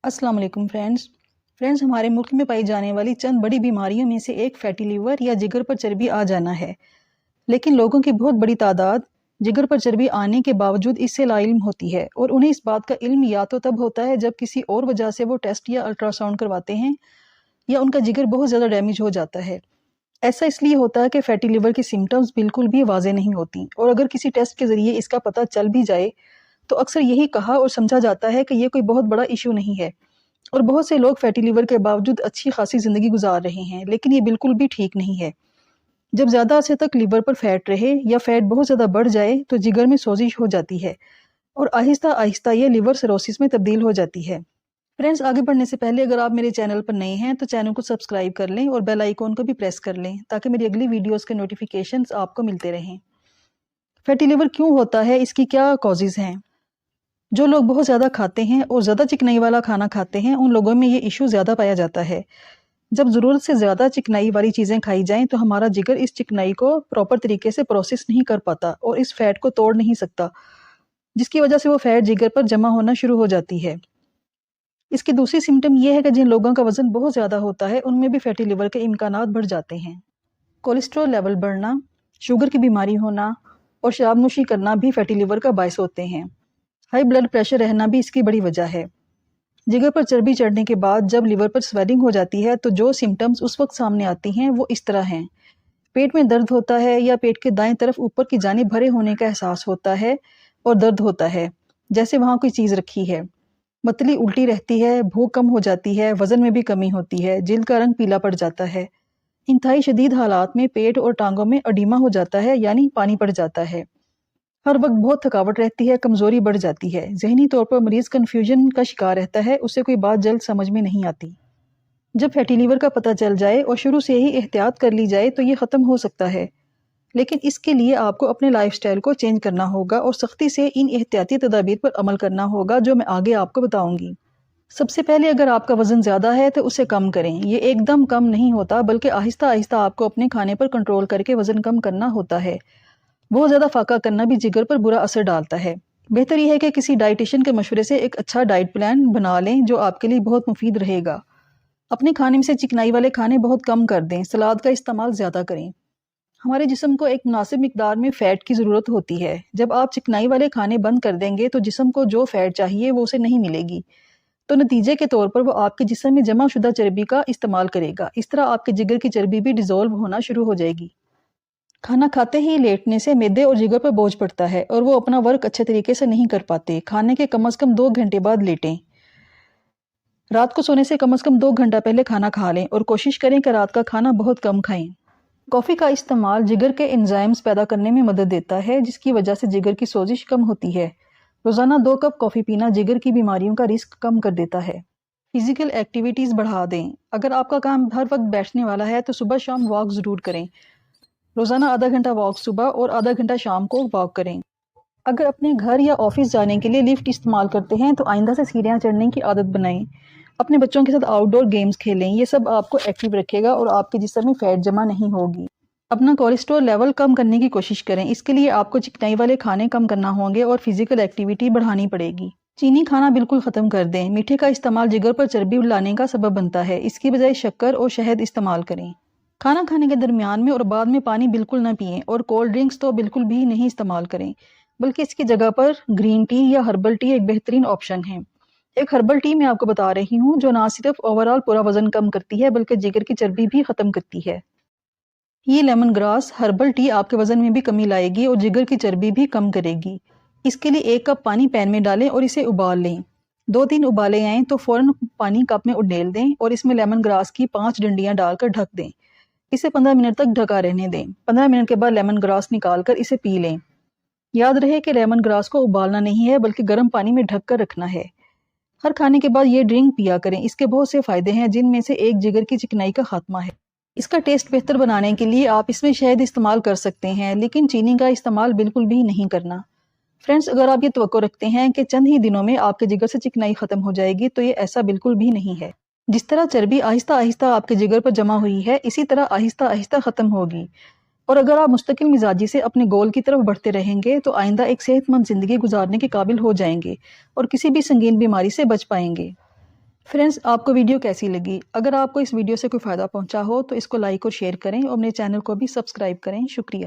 अस्सलाम वालेकुम फ्रेंड्स हमारे मुल्क में पाई जाने वाली चंद बड़ी बीमारियों में से एक फैटी लीवर या जिगर पर चर्बी आ जाना है। लेकिन लोगों की बहुत बड़ी तादाद जिगर पर चर्बी आने के बावजूद इससे लाइल्म होती है और उन्हें इस बात का इल्म या तो तब होता है जब किसी और वजह से वो टेस्ट या अल्ट्रासाउंड करवाते हैं या उनका जिगर बहुत ज़्यादा डैमेज हो जाता है। ऐसा इसलिए होता है कि फैटी लिवर की सिम्टम्स बिल्कुल भी वाज़ेह नहीं होती और अगर किसी टेस्ट के ज़रिए इसका पता चल भी जाए तो अक्सर यही कहा और समझा जाता है कि ये कोई बहुत बड़ा इशू नहीं है और बहुत से लोग फैटी लिवर के बावजूद अच्छी खासी ज़िंदगी गुजार रहे हैं, लेकिन ये बिल्कुल भी ठीक नहीं है। जब ज़्यादा अरसे तक लिवर पर फैट रहे या फैट बहुत ज़्यादा बढ़ जाए तो जिगर में सोजिश हो जाती है और आहिस्ता आहिस्ता ये लिवर सिरोसिस में तब्दील हो जाती है। फ्रेंड्स, आगे बढ़ने से पहले अगर आप मेरे चैनल पर नए हैं तो चैनल को सब्सक्राइब कर लें और बेल आइकॉन को भी प्रेस कर लें ताकि मेरी अगली वीडियोस के नोटिफिकेशंस आपको मिलते रहें। फैटी लिवर क्यों होता है, इसकी क्या कॉजेज़ हैं? जो लोग बहुत ज़्यादा खाते हैं और ज़्यादा चिकनाई वाला खाना खाते हैं उन लोगों में ये इशू ज़्यादा पाया जाता है। जब ज़रूरत से ज़्यादा चिकनाई वाली चीज़ें खाई जाएं तो हमारा जिगर इस चिकनाई को प्रॉपर तरीके से प्रोसेस नहीं कर पाता और इस फैट को तोड़ नहीं सकता, जिसकी वजह से वो फैट जिगर पर जमा होना शुरू हो जाती है। इसकी दूसरी सिम्टम ये है कि जिन लोगों का वज़न बहुत ज़्यादा होता है उनमें भी फैटी लिवर के इम्कानात बढ़ जाते हैं। कोलेस्ट्रॉल लेवल बढ़ना, शुगर की बीमारी होना और शराब नोशी करना भी फैटी लिवर का बायस होते हैं। हाई ब्लड प्रेशर रहना भी इसकी बड़ी वजह है। जिगर पर चर्बी चढ़ने के बाद जब लिवर पर स्वेलिंग हो जाती है तो जो सिम्टम्स उस वक्त सामने आती हैं वो इस तरह हैं। पेट में दर्द होता है या पेट के दाएं तरफ ऊपर की जानिब भरे होने का एहसास होता है और दर्द होता है जैसे वहाँ कोई चीज़ रखी है। मतली उल्टी रहती है, भूख कम हो जाती है, वज़न में भी कमी होती है, जिल्द का रंग पीला पड़ जाता है। इंतहाई शदीद हालात में पेट और टांगों में अडीमा हो जाता है यानी पानी पड़ जाता है। हर वक्त बहुत थकावट रहती है, कमज़ोरी बढ़ जाती है, जहनी तौर पर मरीज़ कन्फ्यूजन का शिकार रहता है, उसे कोई बात जल्द समझ में नहीं आती। जब फैटी लीवर का पता चल जाए और शुरू से ही एहतियात कर ली जाए तो ये ख़त्म हो सकता है, लेकिन इसके लिए आपको अपने लाइफस्टाइल को चेंज करना होगा और सख्ती से इन एहतियाती तदाबीर पर अमल करना होगा जो मैं आगे आपको बताऊंगी। सबसे पहले अगर आपका वज़न ज़्यादा है तो उसे कम करें। ये एकदम कम नहीं होता बल्कि आहिस्ता आहिस्ता आपको अपने खाने पर कंट्रोल करके वज़न कम करना होता है। बहुत ज़्यादा फाका करना भी जिगर पर बुरा असर डालता है। बेहतर यह है कि किसी डाइटिशियन के मशवरे से एक अच्छा डाइट प्लान बना लें जो आपके लिए बहुत मुफीद रहेगा। अपने खाने में से चिकनाई वाले खाने बहुत कम कर दें, सलाद का इस्तेमाल ज़्यादा करें। हमारे जिस्म को एक मुनासिब मिकदार में फ़ैट की ज़रूरत होती है। जब आप चिकनाई वाले खाने बंद कर देंगे तो जिस्म को जो फ़ैट चाहिए वो उसे नहीं मिलेगी, तो नतीजे के तौर पर वो आपके जिस्म में जमा शुदा चर्बी का इस्तेमाल करेगा। इस तरह आपके जिगर की चर्बी भी डिज़ोल्व होना शुरू हो जाएगी। खाना खाते ही लेटने से मैदे और जिगर पर बोझ पड़ता है और वो अपना वर्क अच्छे तरीके से नहीं कर पाते। खाने के कम से कम 2 घंटे बाद लेटें। रात को सोने से कम 2 घंटा पहले खाना खा लें और कोशिश करें कि रात का खाना बहुत कम खाएं। कॉफ़ी का इस्तेमाल जिगर के एंजाइम्स पैदा करने में मदद देता है, जिसकी वजह से जिगर की सोजिश कम होती है। रोज़ाना 2 कप कॉफ़ी पीना जिगर की बीमारियों का रिस्क कम कर देता है। फिजिकल एक्टिविटीज़ बढ़ा दें। अगर आपका काम हर वक्त बैठने वाला है तो सुबह शाम वॉक ज़रूर करें। रोज़ाना आधा घंटा वॉक सुबह और आधा घंटा शाम को वॉक करें। अगर अपने घर या ऑफिस जाने के लिए लिफ्ट इस्तेमाल करते हैं तो आइंदा से सीढ़ियाँ चढ़ने की आदत बनाएं। अपने बच्चों के साथ आउटडोर गेम्स खेलें, ये सब आपको एक्टिव रखेगा और आपके जिस्म में फैट जमा नहीं होगी। अपना कोलेस्ट्रॉल लेवल कम करने की कोशिश करें। इसके लिए आपको चिकनाई वाले खाने कम करना होंगे और फिजिकल एक्टिविटी बढ़ानी पड़ेगी। चीनी खाना बिल्कुल ख़त्म कर दें। मीठे का इस्तेमाल जिगर पर चर्बी लाने का सबब बनता है। इसकी बजाय शक्कर और शहद इस्तेमाल करें। खाना खाने के दरमियान में और बाद में पानी बिल्कुल ना पिएं और कोल्ड ड्रिंक्स तो बिल्कुल भी नहीं इस्तेमाल करें, बल्कि इसकी जगह पर ग्रीन टी या हर्बल टी एक बेहतरीन ऑप्शन है। एक हर्बल टी मैं आपको बता रही हूँ जो ना सिर्फ ओवरऑल पूरा वजन कम करती है बल्कि जिगर की चर्बी भी ख़त्म करती है। ये लेमन ग्रास हर्बल टी आपके वजन में भी कमी लाएगी और जिगर की चर्बी भी कम करेगी। इसके लिए 1 कप पानी पैन में डालें और इसे उबाल लें। 2-3 उबाले आएँ तो फ़ौरन पानी कप में उडेल दें और इसमें लेमन ग्रास की 5 डंडियाँ डालकर ढक दें। इसे 15 मिनट तक ढका रहने दें। 15 मिनट के बाद लेमन ग्रास निकालकर इसे पी लें। याद रहे कि लेमन ग्रास को उबालना नहीं है बल्कि गर्म पानी में ढक कर रखना है। हर खाने के बाद ये ड्रिंक पिया करें। इसके बहुत से फ़ायदे हैं, जिनमें से एक जिगर की चिकनाई का खात्मा है। इसका टेस्ट बेहतर बनाने के लिए आप इसमें शहद इस्तेमाल कर सकते हैं, लेकिन चीनी का इस्तेमाल बिल्कुल भी नहीं करना। फ्रेंड्स, अगर आप ये तवक्को रखते हैं कि चंद ही दिनों में आपके जिगर से चिकनाई ख़त्म हो जाएगी तो ये ऐसा बिल्कुल भी नहीं है। जिस तरह चर्बी आहिस्ता आहिस्ता आपके जिगर पर जमा हुई है, इसी तरह आहिस्ता आहिस्ता ख़त्म होगी। और अगर आप मुस्तकिल मिजाजी से अपने गोल की तरफ बढ़ते रहेंगे तो आइंदा एक सेहतमंद ज़िंदगी गुजारने के काबिल हो जाएंगे और किसी भी संगीन बीमारी से बच पाएंगे। فرینڈز، آپ کو ویڈیو کیسی لگی؟ اگر آپ کو اس ویڈیو سے کوئی فائدہ پہنچا ہو تو اس کو لائک اور شیئر کریں اور اپنے چینل کو بھی سبسکرائب کریں۔ شکریہ۔